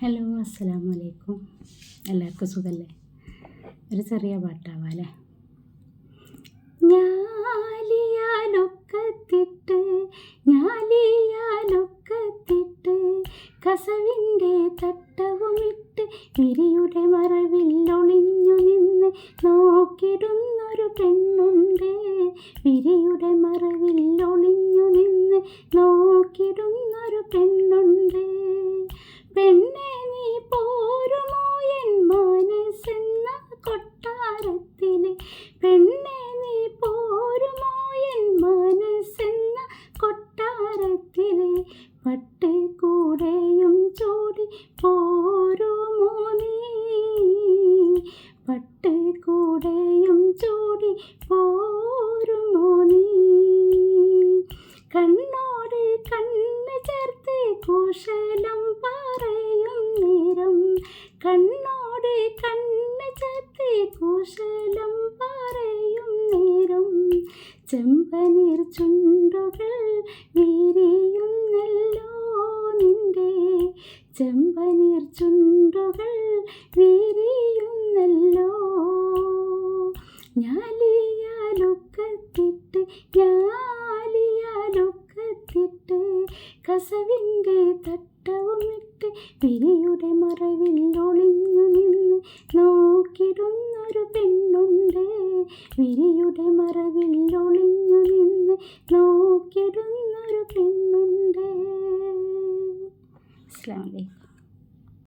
Hello, അസ്സലാമു അലൈക്കും. എല്ലാവർക്കും സുഖമല്ലേ? ഒരു ചെറിയ പാട്ടാവാല്ലേ? ഞാലിയാലൊക്കത്തിട്ട് കസവിൻ്റെ തട്ടവുമിട്ട് വിരിയുടെ മറവിൽ ഒളിഞ്ഞു നിന്ന് നോക്കിടുന്നൊരു പെണ്ണുണ്ട്. വിരിയുടെ മറവിൽ ഒളിഞ്ഞു നിന്ന് നോക്കിടുന്നൊരു പെണ്ണുണ്ട്. പെണ്ണെ നീ പോരുമോ എൻ മനസ്സെന്ന കൊട്ടാരത്തിലെ? പെണ്ണെ നീ പോരുമോ എൻ മനസ്സെന്ന കൊട്ടാരത്തിലെ? പട്ട് കൂടെയും ചൂടി പോരുമോ നീ? പട്ട് കൂടെയും ചൂടി പോരുമോ നീ? കണ്ണോട് കണ്ണ് ചേർത്ത് കുശലം പറയും നേരം, കണ്ണോട് കണ്ണ് ചേർത്ത് കുശലം പറയും നേരം, ചെമ്പനീർ ചുണ്ടുകൾ വിരിയുന്നല്ലോ നിന്റെ, ചെമ്പനീർ ചുണ്ടുകൾ വിരിയുന്നല്ലോ. ഞാലിയാലൊക്കത്തിട്ട് കസവിൻ്റെ തട്ടവുമിട്ട് വിരിയുടെ മറവിൽ ഒളിഞ്ഞു നിന്ന് നോക്കിടുന്നൊരു പെണ്ണുണ്ട്. വിരി